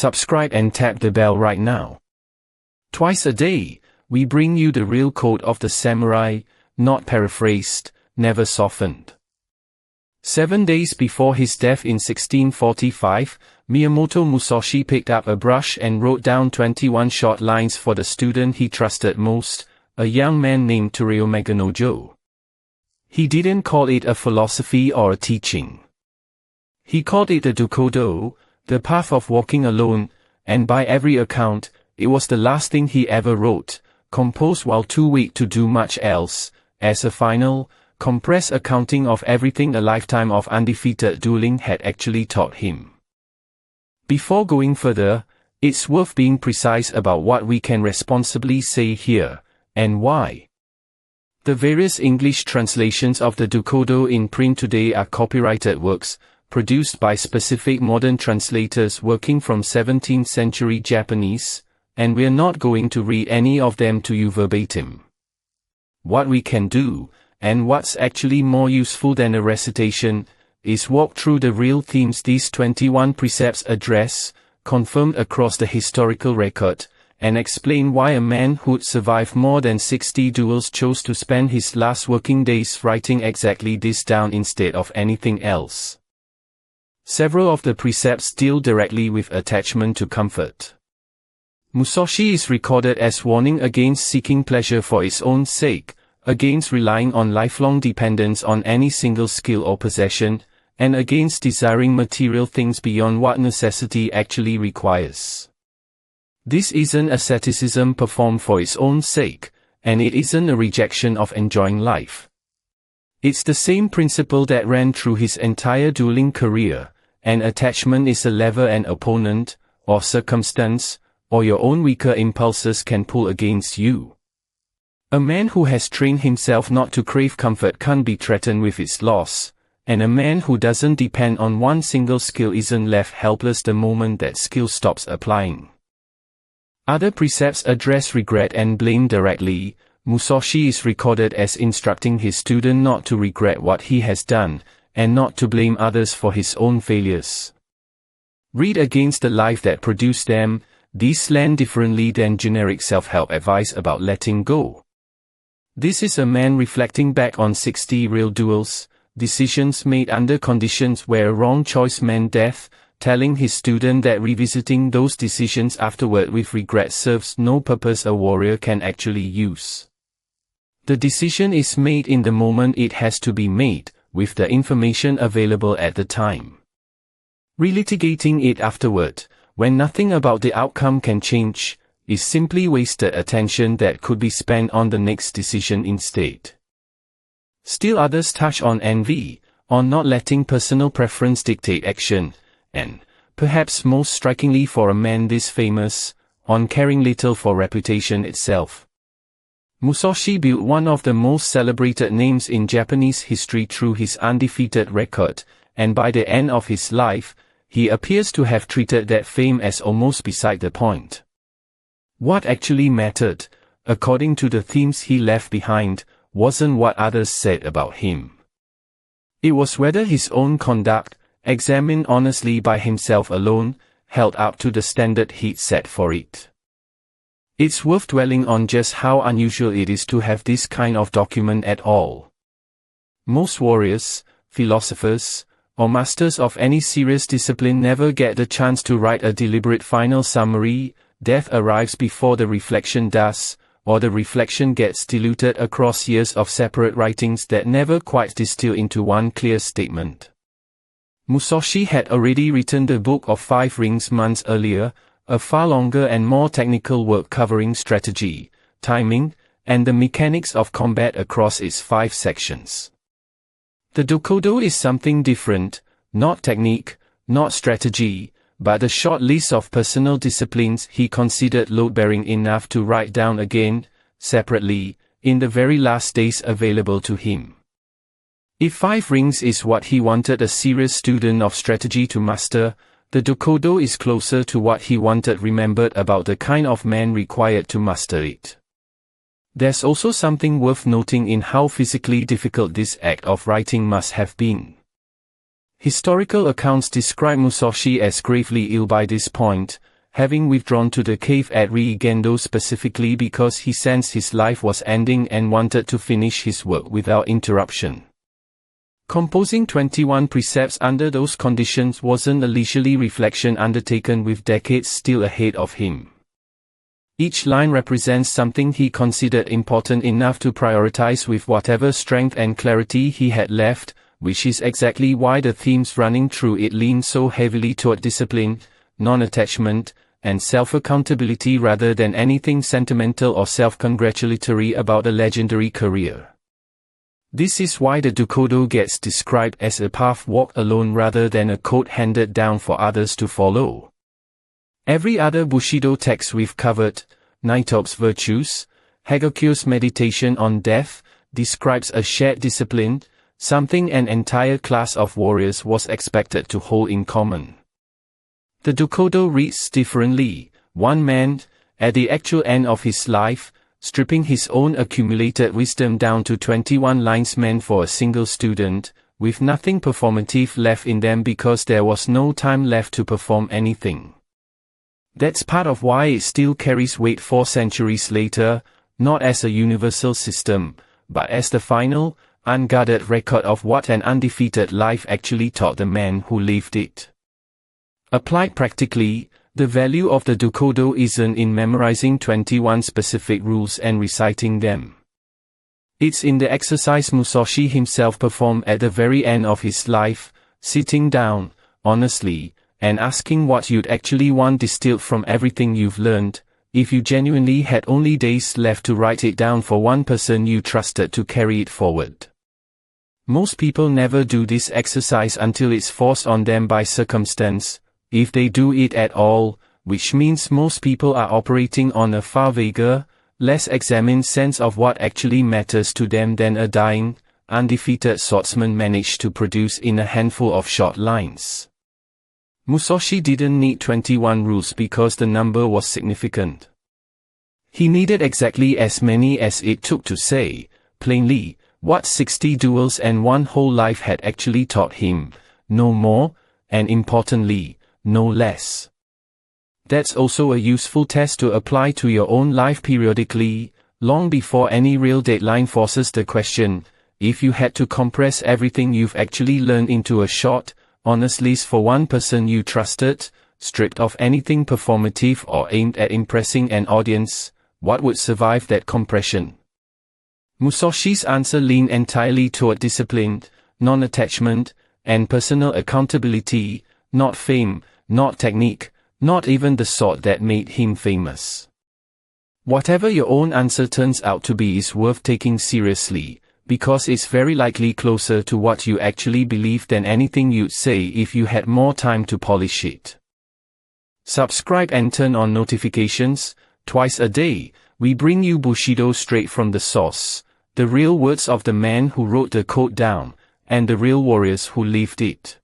subscribe and tap the bell right now. Twice a day, we bring you the real code of the samurai, not paraphrased, never softened. 7 days before his death in 1645, Miyamoto Musashi picked up a brush and wrote down 21 short lines for the student he trusted most, a young man named Toreo Meganojo. He didn't call it a philosophy or a teaching. He called it the Dokkōdō, the path of walking alone, and by every account, it was the last thing he ever wrote, composed while too weak to do much else, as a final, compressed accounting of everything a lifetime of undefeated dueling had actually taught him. Before going further, it's worth being precise about what we can responsibly say here, and why. The various English translations of the Dokkōdō in print today are copyrighted works, produced by specific modern translators working from 17th century Japanese, and we're not going to read any of them to you verbatim. What we can do, and what's actually more useful than a recitation, is walk through the real themes these 21 precepts address, confirmed across the historical record, and explain why a man who'd survived more than 60 duels chose to spend his last working days writing exactly this down instead of anything else. Several of the precepts deal directly with attachment to comfort. Musashi is recorded as warning against seeking pleasure for its own sake, against relying on lifelong dependence on any single skill or possession, and against desiring material things beyond what necessity actually requires. This isn't asceticism performed for its own sake, and it isn't a rejection of enjoying life. It's the same principle that ran through his entire dueling career, and attachment is a lever an opponent, or circumstance, or your own weaker impulses can pull against you. A man who has trained himself not to crave comfort can't be threatened with its loss, and a man who doesn't depend on one single skill isn't left helpless the moment that skill stops applying. Other precepts address regret and blame directly. Musashi is recorded as instructing his student not to regret what he has done, and not to blame others for his own failures. Read against the life that produced them. These land differently than generic self-help advice about letting go. This is a man reflecting back on 60 real duels, decisions made under conditions where a wrong choice meant death, telling his student that revisiting those decisions afterward with regret serves no purpose a warrior can actually use. The decision is made in the moment it has to be made, with the information available at the time. Relitigating it afterward, when nothing about the outcome can change, is simply wasted attention that could be spent on the next decision instead. Still others touch on envy, on not letting personal preference dictate action, and, perhaps most strikingly for a man this famous, on caring little for reputation itself. Musashi built one of the most celebrated names in Japanese history through his undefeated record, and by the end of his life, he appears to have treated that fame as almost beside the point. What actually mattered, according to the themes he left behind, wasn't what others said about him. It was whether his own conduct, examined honestly by himself alone, held up to the standard he'd set for it. It's worth dwelling on just how unusual it is to have this kind of document at all. Most warriors, philosophers, or masters of any serious discipline never get the chance to write a deliberate final summary. Death arrives before the reflection does, or the reflection gets diluted across years of separate writings that never quite distill into one clear statement. Musashi had already written the Book of 5 Rings months earlier, a far longer and more technical work covering strategy, timing, and the mechanics of combat across its 5 sections. The Dokkōdō is something different, not technique, not strategy, but a short list of personal disciplines he considered load-bearing enough to write down again, separately, in the very last days available to him. If 5 rings is what he wanted a serious student of strategy to master, the Dokkōdō is closer to what he wanted remembered about the kind of man required to master it. There's also something worth noting in how physically difficult this act of writing must have been. Historical accounts describe Musashi as gravely ill by this point, having withdrawn to the cave at Rie-Gendo specifically because he sensed his life was ending and wanted to finish his work without interruption. Composing 21 precepts under those conditions wasn't a leisurely reflection undertaken with decades still ahead of him. Each line represents something he considered important enough to prioritize with whatever strength and clarity he had left, which is exactly why the themes running through it lean so heavily toward discipline, non-attachment, and self-accountability rather than anything sentimental or self-congratulatory about a legendary career. This is why the Dokkōdō gets described as a path walked alone rather than a code handed down for others to follow. Every other Bushido text we've covered, Naitob's virtues, Hagakyo's meditation on death, describes a shared discipline, something an entire class of warriors was expected to hold in common. The Dokkōdō reads differently. One man, at the actual end of his life, stripping his own accumulated wisdom down to 21 lines meant for a single student, with nothing performative left in them because there was no time left to perform anything. That's part of why it still carries weight 4 centuries later, not as a universal system, but as the final, unguarded record of what an undefeated life actually taught the man who lived it. Applied practically, the value of the Dokkōdō isn't in memorizing 21 specific rules and reciting them. It's in the exercise Musashi himself performed at the very end of his life, sitting down, honestly, and asking what you'd actually want distilled from everything you've learned, if you genuinely had only days left to write it down for one person you trusted to carry it forward. Most people never do this exercise until it's forced on them by circumstance, if they do it at all, which means most people are operating on a far vaguer, less examined sense of what actually matters to them than a dying, undefeated swordsman managed to produce in a handful of short lines. Musashi didn't need 21 rules because the number was significant. He needed exactly as many as it took to say, plainly, what 60 duels and one whole life had actually taught him, no more, and importantly, no less. That's also a useful test to apply to your own life periodically, long before any real deadline forces the question, if you had to compress everything you've actually learned into a short, honest list for one person you trusted, stripped of anything performative or aimed at impressing an audience, what would survive that compression? Musashi's answer leaned entirely toward discipline, non-attachment, and personal accountability, not fame, not technique, not even the sort that made him famous. Whatever your own answer turns out to be is worth taking seriously, because it's very likely closer to what you actually believe than anything you'd say if you had more time to polish it. Subscribe and turn on notifications. Twice a day, we bring you Bushido straight from the source, the real words of the man who wrote the code down, and the real warriors who lived it.